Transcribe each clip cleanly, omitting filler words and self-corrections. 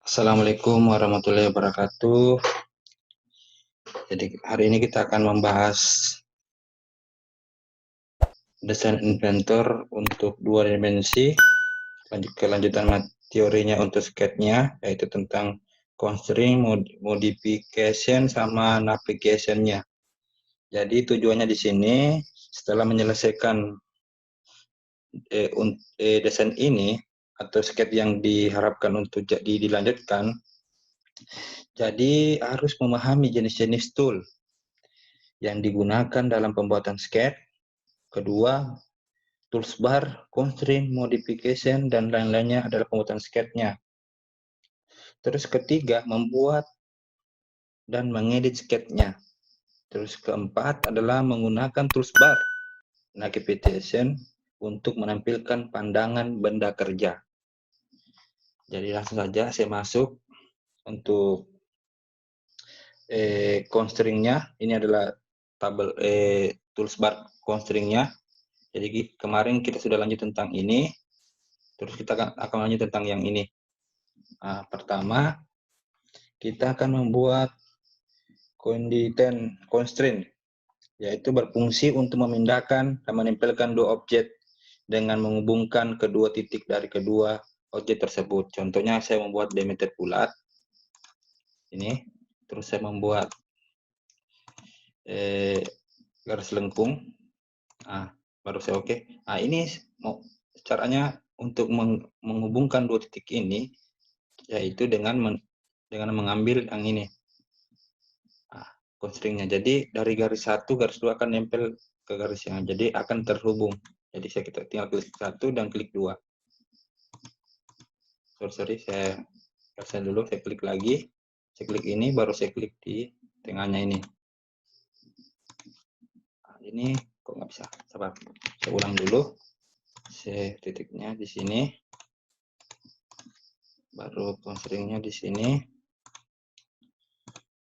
Assalamualaikum warahmatullahi wabarakatuh. Jadi hari ini kita akan membahas desain inventor untuk dua dimensi. Kelanjutan teorinya untuk sketnya, yaitu tentang constraint, modification, sama navigation-nya. Jadi tujuannya di sini setelah menyelesaikan desain ini atau sket yang diharapkan untuk jadi dilanjutkan, jadi harus memahami jenis-jenis tool yang digunakan dalam pembuatan sket. Kedua, tools bar, constraint, modification, dan lain-lainnya adalah pembuatan sketnya. Terus ketiga, membuat dan mengedit sketnya. Terus keempat adalah menggunakan tools bar, navigation, untuk menampilkan pandangan benda kerja. Jadi langsung saja saya masuk untuk constraint-nya. Ini adalah tabel tools bar constraint-nya. Jadi kemarin kita sudah lanjut tentang ini, terus kita akan lanjut tentang yang ini. Nah, pertama, kita akan membuat constraint, yaitu berfungsi untuk memindahkan dan menempelkan dua objek dengan menghubungkan kedua titik dari kedua objek tersebut. Contohnya saya membuat diameter bulat, ini, terus saya membuat garis lengkung. Nah, baru saya oke. Nah, ini caranya untuk menghubungkan dua titik ini, yaitu dengan mengambil yang ini, constraint-nya. Jadi dari garis 1, garis 2 akan nempel ke garis yang, jadi akan terhubung. Jadi kita tinggal klik 1 dan klik 2. Sorry, saya cancel dulu, saya klik lagi. Saya klik ini, baru saya klik di tengahnya ini. Nah, ini kok nggak bisa? Sabar, saya ulang dulu. Saya titiknya di sini. Baru constraint-nya di sini.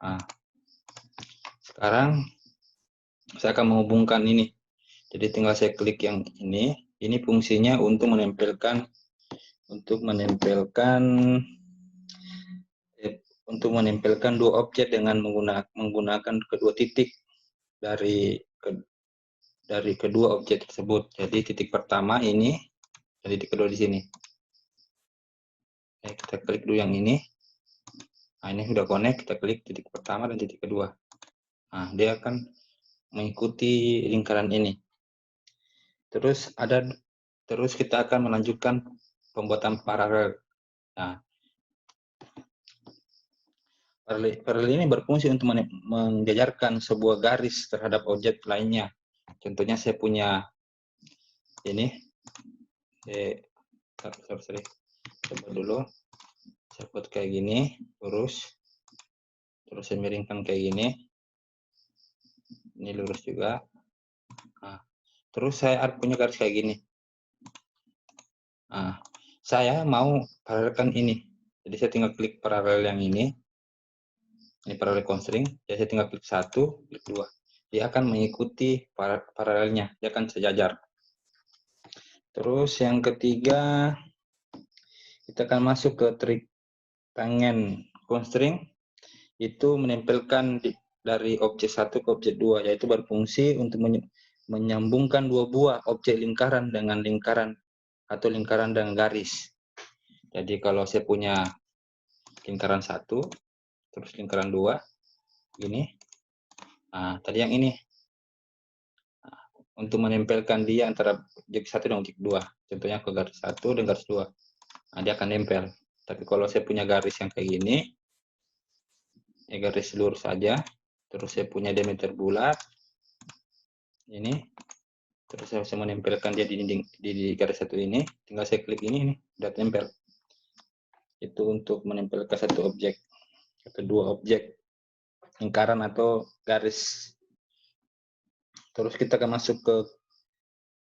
Nah, sekarang saya akan menghubungkan ini. Jadi tinggal saya klik yang ini. Ini fungsinya untuk menempelkan dua objek dengan menggunakan kedua titik dari kedua objek tersebut. Jadi titik pertama ini dan titik kedua di sini. Kita klik dulu yang ini. Nah, ini sudah connect, kita klik titik pertama dan titik kedua. Nah, dia akan mengikuti lingkaran ini. Terus kita akan melanjutkan pembuatan paralel. Nah, paralel ini berfungsi untuk menjajarkan sebuah garis terhadap objek lainnya. Contohnya saya punya ini, sorry. Coba dulu, saya buat kayak gini, terus saya miringkan kayak gini. Ini lurus juga. Nah, terus saya punya garis kayak gini. Nah, saya mau paralelkan ini. Jadi saya tinggal klik paralel yang ini. Ini paralel constraint. Jadi saya tinggal klik 1, klik 2. Dia akan mengikuti paralelnya. Dia akan sejajar. Terus yang ketiga, kita akan masuk ke trik tangent constraint. Itu menempelkan dari objek 1 ke objek 2, yaitu berfungsi untuk menyambungkan dua buah objek lingkaran dengan lingkaran atau lingkaran dengan garis. Jadi kalau saya punya lingkaran 1, terus lingkaran 2, ini. Nah, tadi yang ini. Nah, untuk menempelkan dia antara objek 1 dan objek 2. Contohnya ke garis 1 dan garis 2. Nah, dia akan nempel. Tapi kalau saya punya garis yang kayak gini, garis lurus saja, terus saya punya diameter bulat, ini, terus saya bisa menempelkan dia di garis 1 ini, tinggal saya klik ini, udah tempel. Itu untuk menempelkan satu objek atau dua objek lingkaran atau garis. Terus kita akan masuk ke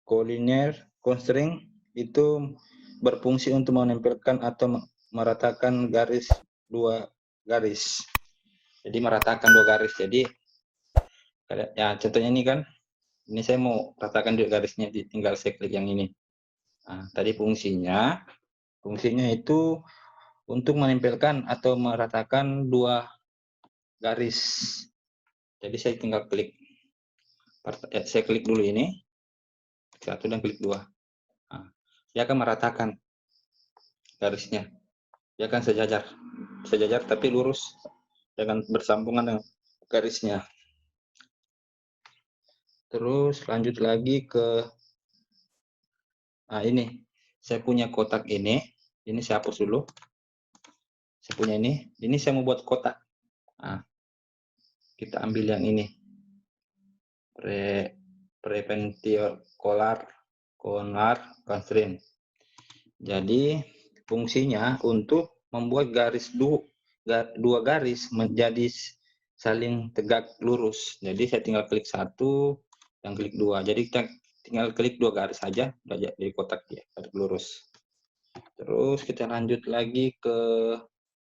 collinear constraint. Itu berfungsi untuk menempelkan atau meratakan dua garis. Jadi meratakan dua garis. Jadi ya contohnya ini kan, ini saya mau ratakan dua garisnya, tinggal saya klik yang ini. Nah, tadi fungsinya itu untuk menempelkan atau meratakan dua garis. Jadi saya tinggal klik. Saya klik dulu ini, satu dan klik dua. Nah, dia akan meratakan garisnya. Dia akan sejajar tapi lurus, dengan bersambungan dengan garisnya. Terus lanjut lagi ke, nah ini, saya punya kotak ini saya hapus dulu. Saya punya ini saya mau buat kotak. Nah, kita ambil yang ini, perpendicular constraint. Jadi fungsinya untuk membuat garis dua garis menjadi saling tegak lurus. Jadi saya tinggal klik satu dan klik dua. Jadi kita tinggal klik dua garis saja, udah jadi kotak ya, garis lurus. Terus kita lanjut lagi ke,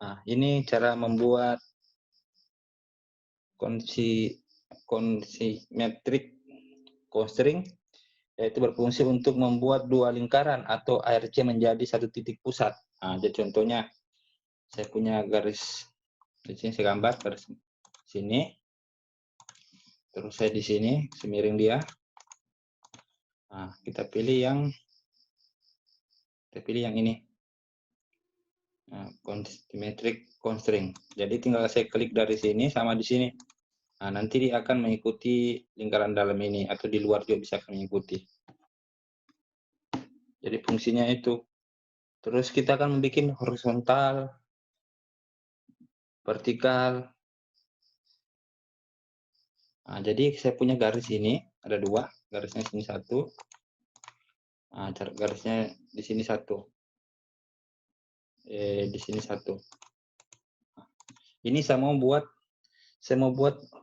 nah ini cara membuat symmetric constraint, yaitu berfungsi untuk membuat dua lingkaran atau ARC menjadi satu titik pusat. Nah, jadi contohnya saya punya garis di sini, saya gambar garis sini, terus saya di sini semiring dia. Nah, kita pilih yang ini. Nah, symmetric constraint. Jadi tinggal saya klik dari sini sama di sini. Nah, nanti dia akan mengikuti lingkaran dalam ini, atau di luar juga bisa mengikuti. Jadi fungsinya itu. Terus kita akan membuat horizontal, vertikal. Nah, jadi saya punya garis ini, ada dua, garisnya sini satu. Nah, garisnya di sini satu. Di sini satu. Ini saya mau buat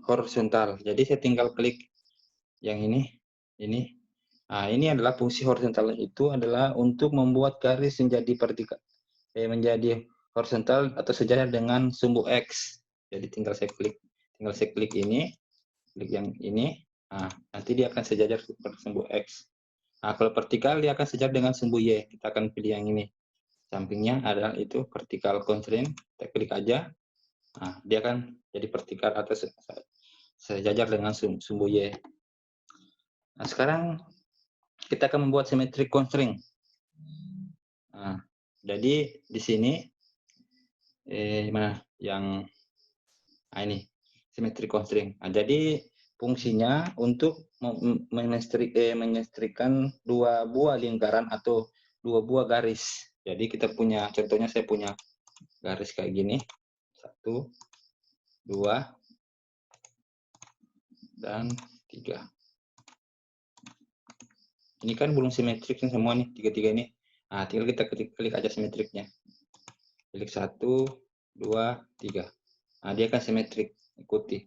horizontal. Jadi saya tinggal klik yang ini. Nah, ini adalah fungsi horizontal, itu adalah untuk membuat garis menjadi vertikal, menjadi horizontal atau sejajar dengan sumbu X. Jadi tinggal saya klik ini, klik yang ini. Nah, nanti dia akan sejajar seperti sumbu X. Nah, kalau vertikal dia akan sejajar dengan sumbu Y. Kita akan pilih yang ini. Sampingnya adalah itu vertical constraint. Kita klik aja. Nah, dia akan jadi vertikal atau sejajar dengan sumbu Y. Nah, sekarang kita akan membuat symmetric constraint. Nah, jadi di sini mana yang ini symmetric constraint. Nah, jadi fungsinya untuk menyetrikakan dua buah lingkaran atau dua buah garis. Jadi kita punya, contohnya saya punya garis kayak gini, 1, 2, dan 3. Ini kan belum simetrik semua nih, tiga-tiga ini. Nah, tinggal kita klik aja simetriknya. Klik 1, 2, 3. Nah, dia akan simetrik, ikuti.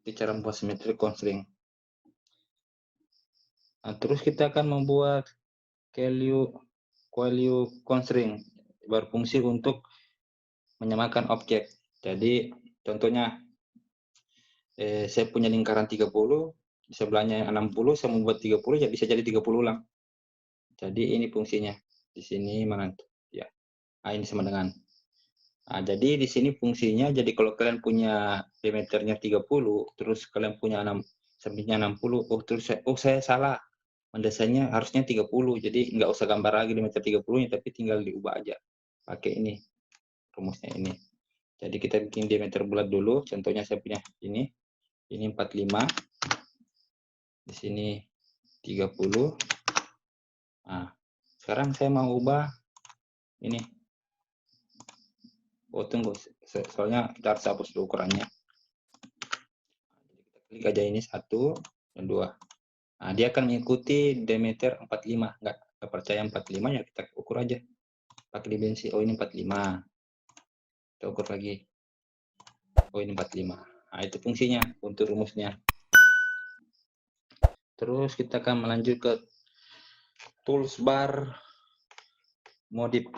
Itu cara membuat simetrik constraint. Nah, terus kita akan membuat value constraint, berfungsi untuk menyamakan objek. Jadi contohnya saya punya lingkaran 30, di sebelahnya 60, saya membuat 30, ya bisa jadi 30 ulang. Jadi ini fungsinya. Di sini mana ya. Nah, ini sama dengan. Nah, jadi di sini fungsinya, jadi kalau kalian punya diameternya 30, terus kalian punya sampingnya 60, terus saya salah. Mendesainnya harusnya 30, jadi nggak usah gambar lagi diameter 30-nya, tapi tinggal diubah aja. Pakai ini, rumusnya ini. Jadi kita bikin diameter bulat dulu, contohnya saya punya ini 45, di sini 30. Nah, sekarang saya mau ubah ini. Tunggu, soalnya kita harus hapus dulu ukurannya. Kita klik aja ini 1 dan 2. Nah, dia akan mengikuti diameter 45. Nggak percaya 45, ya kita ukur aja. Pakai dimensi, ini 45. Kita ukur lagi. Ini 45. Nah, itu fungsinya untuk rumusnya. Terus kita akan melanjut ke toolbar modif.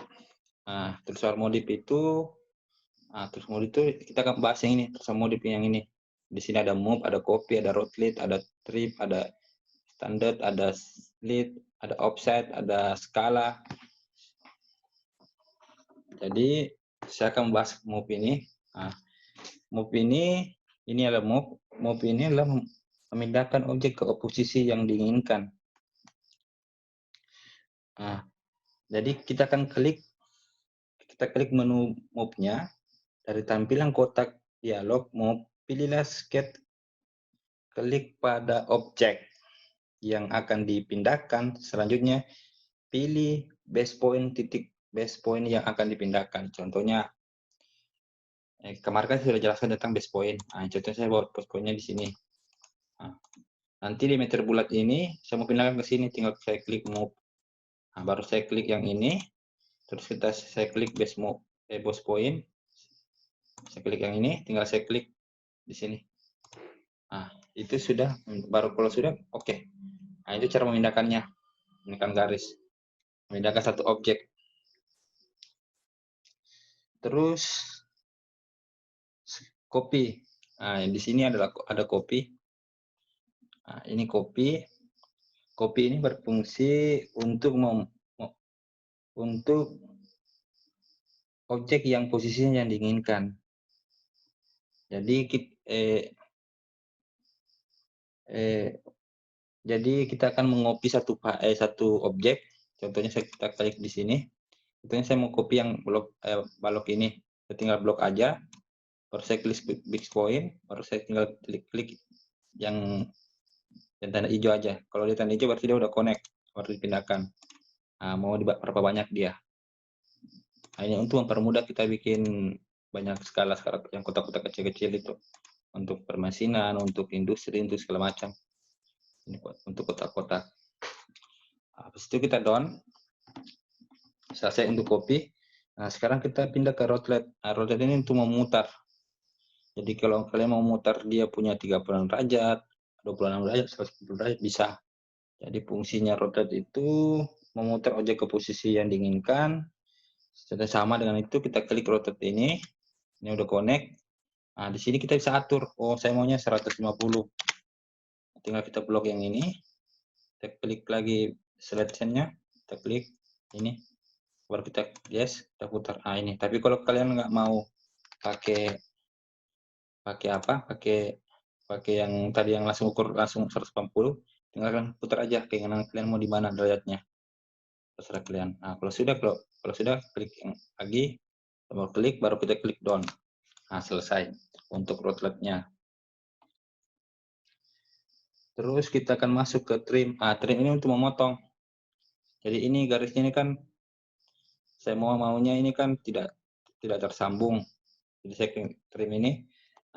Nah, toolbar modif itu, kita akan bahas yang ini, toolbar modif yang ini. Di sini ada move, ada copy, ada rotate, ada trim, ada standard, ada split, ada offset, ada skala. Jadi saya akan membahas move ini. Nah, move ini adalah move. Move ini adalah memindahkan objek ke posisi yang diinginkan. Nah, jadi kita klik menu move-nya. Dari tampilan kotak dialog move, pilihlah skate, klik pada objek yang akan dipindahkan. Selanjutnya pilih base point yang akan dipindahkan. Contohnya kemarin kan sudah jelaskan tentang base point. Nah, contohnya saya buat base point-nya di sini. Nah, nanti di meter bulat ini saya mau pindahkan ke sini, tinggal saya klik move. Nah, baru saya klik yang ini, terus saya klik base point. Saya klik yang ini, tinggal saya klik di sini. Nah, itu sudah, baru kalau sudah, oke. Nah, itu cara memindahkannya, memindahkan garis, memindahkan satu objek. Terus copy. Nah, di sini ada copy. Nah, ini copy. Copy ini berfungsi untuk objek yang posisinya yang diinginkan. Jadi kita akan mengopi satu objek. Contohnya kita klik di sini. Contohnya saya mau copy yang balok ini. Saya tinggal blok aja. Baru saya klik big point. Baru saya tinggal klik yang tanda hijau aja. Kalau dia tanda hijau berarti dia udah connect. Baru dipindahkan. Nah, mau berapa banyak dia. Hanya untuk mempermudah kita bikin banyak skala yang kotak-kotak kecil-kecil itu. Untuk permesinan, untuk industri, untuk segala macam. Ini untuk kotak-kotak. Habis itu kita down. Selesai untuk copy. Nah, sekarang kita pindah ke rotate. Nah, rotate ini untuk memutar. Jadi kalau kalian mau memutar dia punya 36 derajat, 26 derajat, 110 derajat, bisa. Jadi fungsinya rotate itu memutar objek ke posisi yang diinginkan. Sudah sama dengan itu, kita klik rotate ini. Ini udah connect. Nah, di sini kita bisa atur. Oh, saya maunya 150. Tinggal kita blok yang ini. Kita klik lagi selection-nya. Kita klik ini. Baru kita yes, kita putar. Nah, ini. Tapi kalau kalian nggak mau pakai yang tadi yang langsung ukur langsung 180, tinggal kalian putar aja keinginan kalian mau di mana derajatnya. Terserah kalian. Nah, kalau sudah klik yang lagi, double klik, baru kita klik down. Nah, selesai untuk rotate-nya. Terus kita akan masuk ke trim. Trim ini untuk memotong. Jadi ini garisnya ini kan saya maunya ini kan tidak tersambung. Jadi saya trim ini.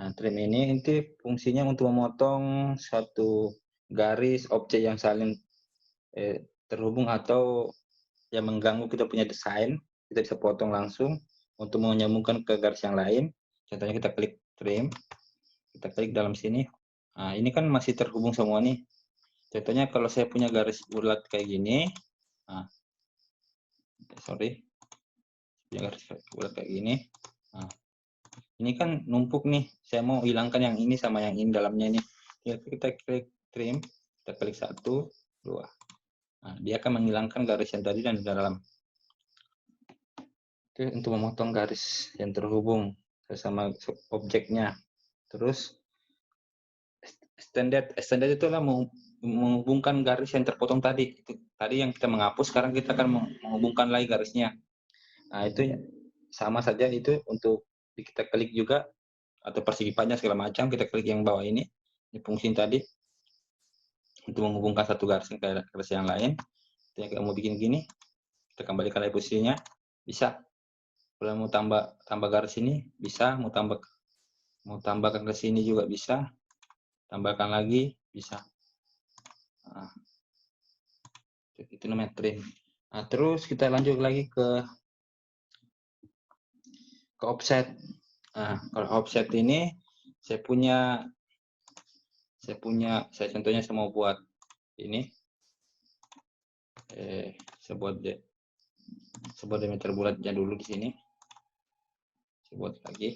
Nah, trim ini fungsinya untuk memotong suatu garis objek yang saling terhubung atau yang mengganggu kita punya desain. Kita bisa potong langsung untuk menyambungkan ke garis yang lain. Contohnya kita klik trim, kita klik dalam sini. Nah, ini kan masih terhubung semua nih. Contohnya kalau saya punya garis bulat kayak gini, nah, punya garis bulat kayak gini. Nah, ini kan numpuk nih. Saya mau hilangkan yang ini sama yang ini dalamnya ini. Kita klik trim, kita klik 1, 2. Nah, dia akan menghilangkan garis yang tadi dan di dalam. Itu untuk memotong garis yang terhubung bersama objeknya. Terus extended itu adalah menghubungkan garis yang terpotong tadi. Tadi yang kita menghapus, sekarang kita akan menghubungkan lagi garisnya. Nah, itu sama saja, itu untuk kita klik juga atau persegi panjang segala macam, kita klik yang bawah ini fungsi tadi untuk menghubungkan satu garis ke garis yang lain. Kita mau bikin gini, kita kembalikan lagi posisinya, bisa. Kalau mau tambah garis ini bisa, mau tambahkan ke sini juga bisa, tambahkan lagi bisa. Nah, itu namanya trim. Nah, terus kita lanjut lagi ke offset. Nah, kalau offset ini saya contohnya saya mau buat ini, saya buat diameter bulatnya dulu di sini. Saya buat lagi.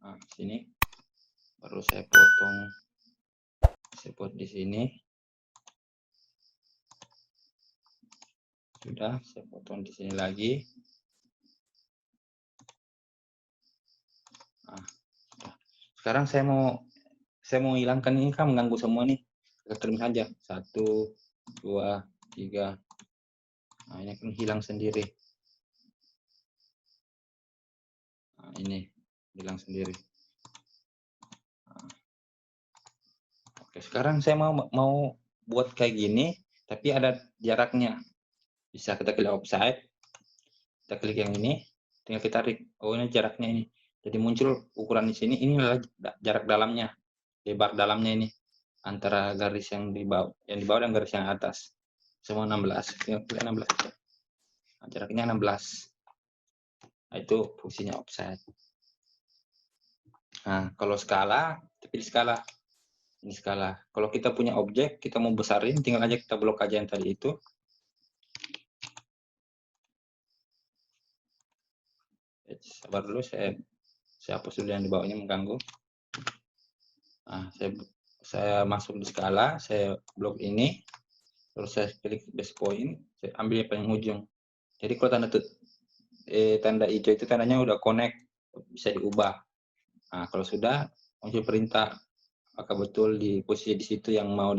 Nah, sini baru saya potong, saya buat di sini. Sudah, saya potong di sini lagi. Nah, sudah. Sekarang saya mau hilangkan ini, kan mengganggu semua nih. Kita terima saja. 1, 2, 3. Nah, ini kan hilang sendiri. Nah, ini hilang sendiri. Nah, oke, sekarang saya mau buat kayak gini, tapi ada jaraknya. Bisa kita klik offside, kita klik yang ini, tinggal kita tarik. Oh, ini jaraknya ini. Jadi muncul ukuran di sini. Ini adalah jarak dalamnya, lebar dalamnya ini antara garis yang di bawah dan garis yang atas. Semua 16. Tinggal klik 16. Nah, jaraknya 16. Nah, itu fungsinya offset. Nah, kalau skala, kita pilih skala. Ini skala. Kalau kita punya objek, kita mau besarin, tinggal aja kita blok aja yang tadi itu. Sabar dulu, saya hapus dulu yang di bawahnya mengganggu. Nah, saya masuk di skala, saya blok ini, terus saya klik base point, saya ambil yang paling ujung. Jadi kalau tanda hijau itu tandanya udah connect, bisa diubah. Nah, kalau sudah muncul perintah apakah betul di posisi di situ yang mau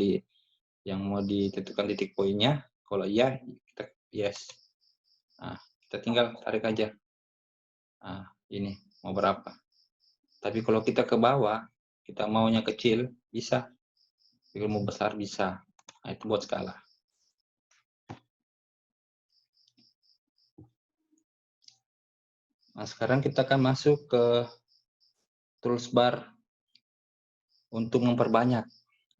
ditentukan titik poinnya. Kalau iya, kita yes. Nah, kita tinggal tarik aja. Nah, ini mau berapa. Tapi kalau kita ke bawah, kita maunya kecil, bisa. Kalau mau besar, bisa. Nah, itu buat skala. Nah, sekarang kita akan masuk ke tools bar untuk memperbanyak.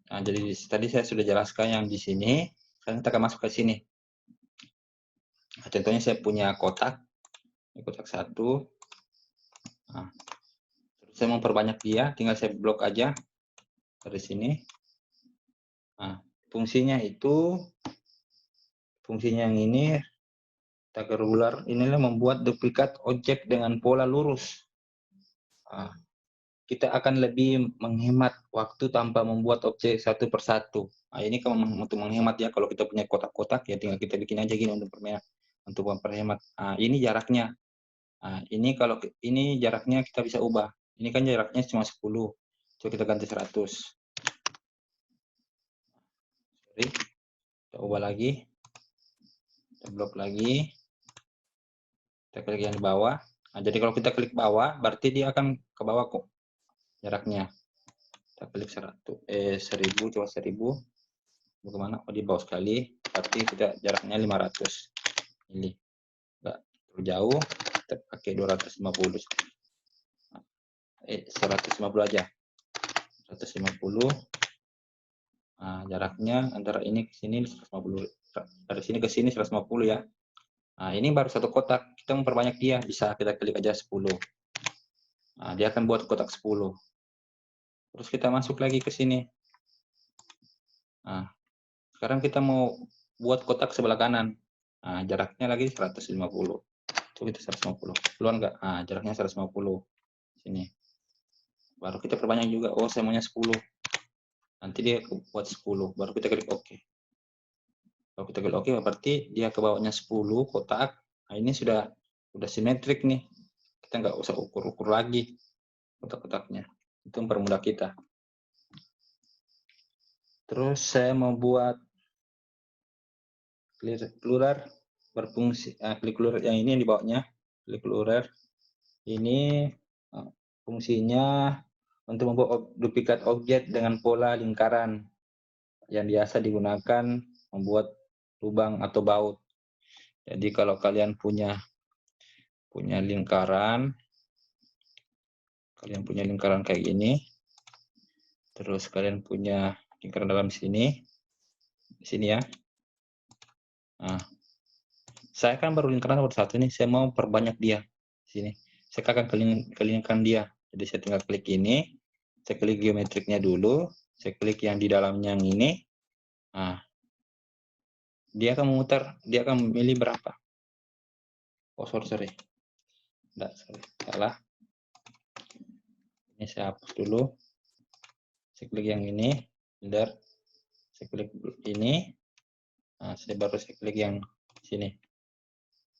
Nah, jadi tadi saya sudah jelaskan yang di sini. Sekarang kita akan masuk ke sini. Nah, contohnya saya punya kotak. Ini kotak 1. Nah, saya mau perbanyak dia, tinggal saya blok aja dari sini. Nah, fungsinya yang ini, rectangular inilah membuat duplikat objek dengan pola lurus. Nah, kita akan lebih menghemat waktu tanpa membuat objek satu persatu. Nah, ini untuk menghemat ya, kalau kita punya kotak-kotak ya tinggal kita bikin aja gini untuk memperhemat. Nah, ini jaraknya. Nah, ini kalau ini jaraknya kita bisa ubah. Ini kan jaraknya cuma 10. Coba kita ganti 100. Sorry. Kita ubah lagi. Kita blok lagi. Kita klik yang di bawah. Nah, jadi kalau kita klik bawah, berarti dia akan ke bawah kok jaraknya. Kita klik 1000, coba 1000. Bagaimana? Oh, di bawah sekali. Berarti kita jaraknya 500. Ini enggak terlalu jauh. Kita pakai 250. 150 aja. 150. Nah, jaraknya antara ini ke sini 150. Dari sini ke sini 150 ya. Nah, ini baru satu kotak. Kita memperbanyak dia. Bisa kita klik aja 10. Nah, dia akan buat kotak 10. Terus kita masuk lagi ke sini. Nah, sekarang kita mau buat kotak sebelah kanan. Nah, jaraknya lagi 150. Coba kita 150. Keluar nggak? Nah, jaraknya 150. Sini. Baru kita perbanyak juga. Oh, saya maunya 10. Nanti dia buat 10. Baru kita klik OK. Kalau kita klik OK, berarti dia ke bawahnya 10 kotak. Nah, ini sudah simetrik nih. Kita nggak usah ukur-ukur lagi kotak-kotaknya. Itu mempermudah kita. Terus saya mau buat clearer berfungsi. Clearer yang ini yang di bawahnya. Clearer ini fungsinya untuk membuat duplikat objek dengan pola lingkaran yang biasa digunakan membuat lubang atau baut. Jadi kalau kalian punya lingkaran, kayak gini, terus kalian punya lingkaran dalam sini, di sini ya. Nah, saya kan baru lingkaran nomor 1 nih, saya mau perbanyak dia di sini. Saya akan kelilingkan dia. Jadi saya tinggal klik ini, saya klik geometriknya dulu, saya klik yang di dalamnya yang ini. Nah, dia akan memutar, dia akan memilih berapa. Oh, sorry. Enggak, salah. Ini saya hapus dulu. Saya klik yang ini, bentar. Saya klik ini. Nah, saya klik yang Sini.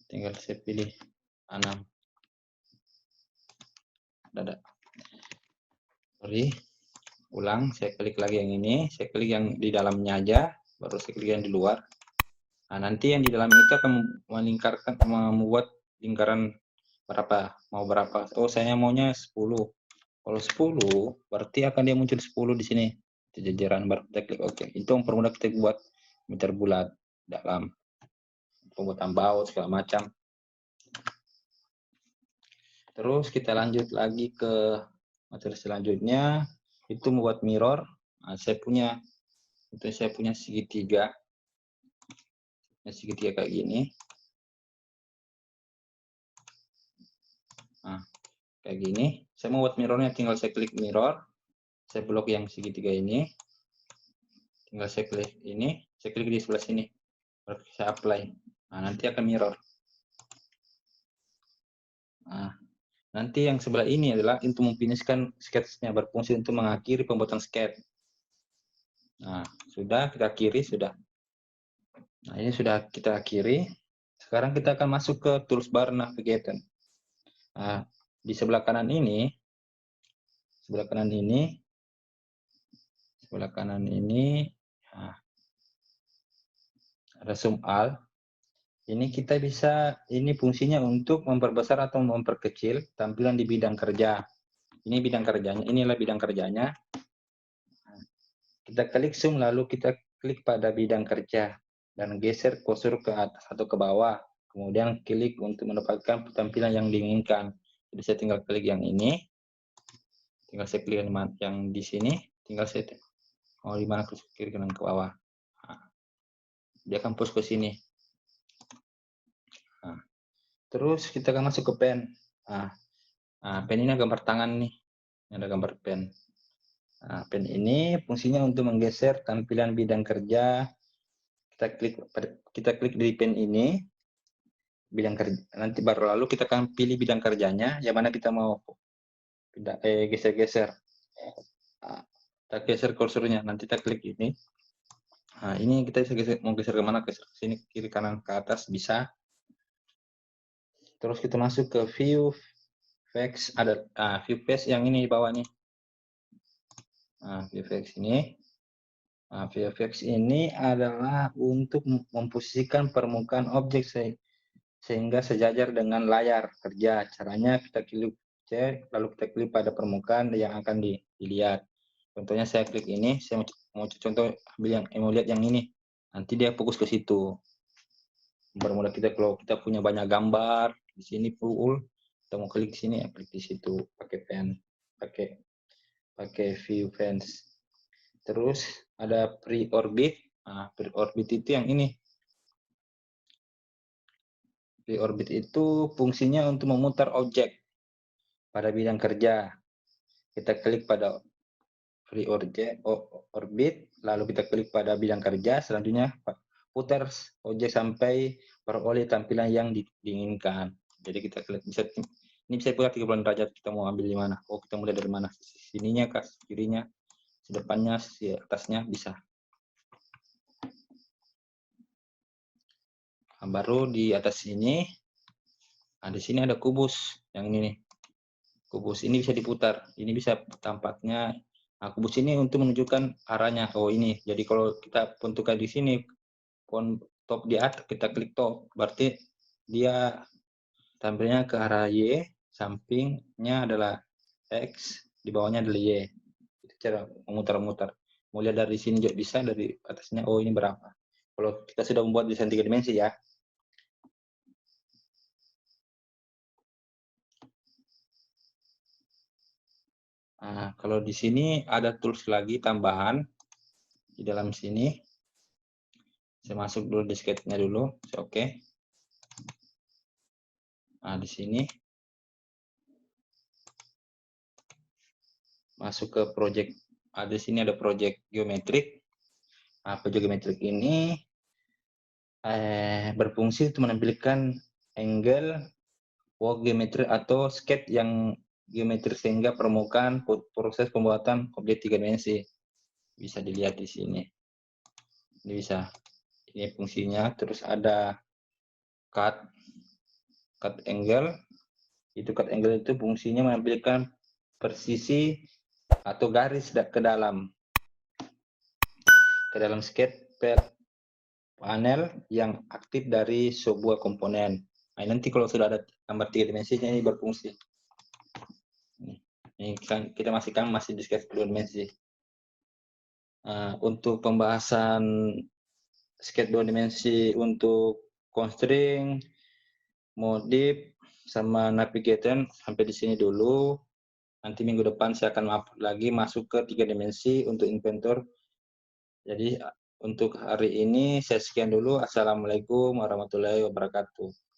Tinggal saya pilih 6. Ada. Sorry. Ulang, saya klik lagi yang ini, saya klik yang di dalamnya aja, baru saya klik yang di luar. Nah, nanti yang di dalam itu akan melingkarkan, membuat lingkaran berapa, mau berapa. Oh, saya maunya 10. Kalau 10, berarti akan dia muncul 10 di sini. Jajaran, baru kita klik OK. Itu mempermudah kita buat meter bulat dalam pembuatan baut segala macam. Terus kita lanjut lagi ke materi selanjutnya, itu membuat mirror. Nah, saya punya segitiga. Segitiga kayak gini. Nah, kayak gini. Saya mau buat mirrornya, tinggal saya klik mirror. Saya blok yang segitiga ini. Tinggal saya klik ini. Saya klik di sebelah sini. Baru saya apply. Nah, nanti akan mirror. Nah, nanti yang sebelah ini adalah untuk memfinishkan sketch-nya, berfungsi untuk mengakhiri pembuatan sketch. Nah, sudah kita akhiri, sudah. Nah, ini sudah kita akhiri. Sekarang kita akan masuk ke toolbar navigator. Nah, di sebelah kanan ini, nah, ada zoom all. Ini kita bisa, ini fungsinya untuk memperbesar atau memperkecil tampilan di bidang kerja. Ini bidang kerjanya, inilah bidang kerjanya. Kita klik zoom, lalu kita klik pada bidang kerja dan geser kursor ke atas atau ke bawah. Kemudian klik untuk mendapatkan tampilan yang diinginkan. Jadi saya tinggal klik yang ini, tinggal saya klik yang di sini, tinggal saya mau di mana, ke kiri kanan ke bawah. Nah, dia akan push ke sini. Nah, terus kita akan masuk ke pen. Nah, pen ini gambar tangan nih, ada gambar pen. Nah, pen ini fungsinya untuk menggeser tampilan bidang kerja. Kita klik di pen ini, bidang kerja. Nanti baru lalu kita akan pilih bidang kerjanya, yang mana kita mau geser-geser. Nah, kita geser kursornya, nanti kita klik ini. Nah, ini kita mau geser kemana? Geser ke sini, kiri kanan ke atas bisa. Terus kita masuk ke view face, ada view face yang ini di bawah nih. Nah, view face ini. Nah, view face ini adalah untuk memposisikan permukaan objek sehingga sejajar dengan layar kerja. Caranya kita klik C, lalu kita klik pada permukaan yang akan dilihat. Contohnya saya klik ini, saya mau contoh ambil yang mau lihat yang ini. Nanti dia fokus ke situ. Mempermudah kita kalau kita punya banyak gambar di sini full, kita mau klik sini, klik di situ pakai pen, pakai view fence. Terus ada pre-orbit. Nah, pre-orbit itu yang ini. Pre-orbit itu fungsinya untuk memutar objek pada bidang kerja. Kita klik pada pre-orbit, lalu kita klik pada bidang kerja, selanjutnya putar objek sampai peroleh tampilan yang diinginkan. Jadi kita klik, ini bisa putar 30 derajat, kita mau ambil di mana. Oh, kita mulai dari mana? Sininya kah, kirinya, depannya, atasnya, bisa. Nah, baru di atas sini, nah di sini ada kubus yang ini nih. Kubus ini bisa diputar, ini bisa tampaknya. Nah, kubus ini untuk menunjukkan arahnya. Oh, ini. Jadi kalau kita tentukan di sini top di atas, kita klik top, berarti dia tampilnya ke arah Y, sampingnya adalah X, di bawahnya adalah Y. Itu cara memutar-mutar. Mau lihat dari sini juga bisa, dari atasnya, oh ini berapa. Kalau kita sudah membuat desain 3 dimensi ya. Nah, kalau di sini ada tools lagi tambahan di dalam sini. Saya masuk dulu di sketch-nya dulu. Oke. Nah, di sini masuk ke project. Di sini ada project geometrik. Nah, project geometrik ini berfungsi untuk menampilkan angle, walk geometri atau sketch yang geometri sehingga permukaan proses pembuatan objek 3 dimensi. Bisa dilihat di sini. Ini bisa. Ini fungsinya. Terus ada cut angle. Cut angle itu fungsinya menampilkan persisi atau garis ke dalam sketch panel yang aktif dari sebuah komponen. Nah, nanti kalau sudah ada gambar 3 dimensinya ini berfungsi. Ini kan kita masih di sketch 2 dimensi. Untuk pembahasan sketch 2 dimensi untuk constraint, modif, sama navigation sampai di sini dulu. Nanti minggu depan saya akan upload lagi masuk ke 3 dimensi untuk inventor. Jadi untuk hari ini saya sekian dulu. Assalamualaikum warahmatullahi wabarakatuh.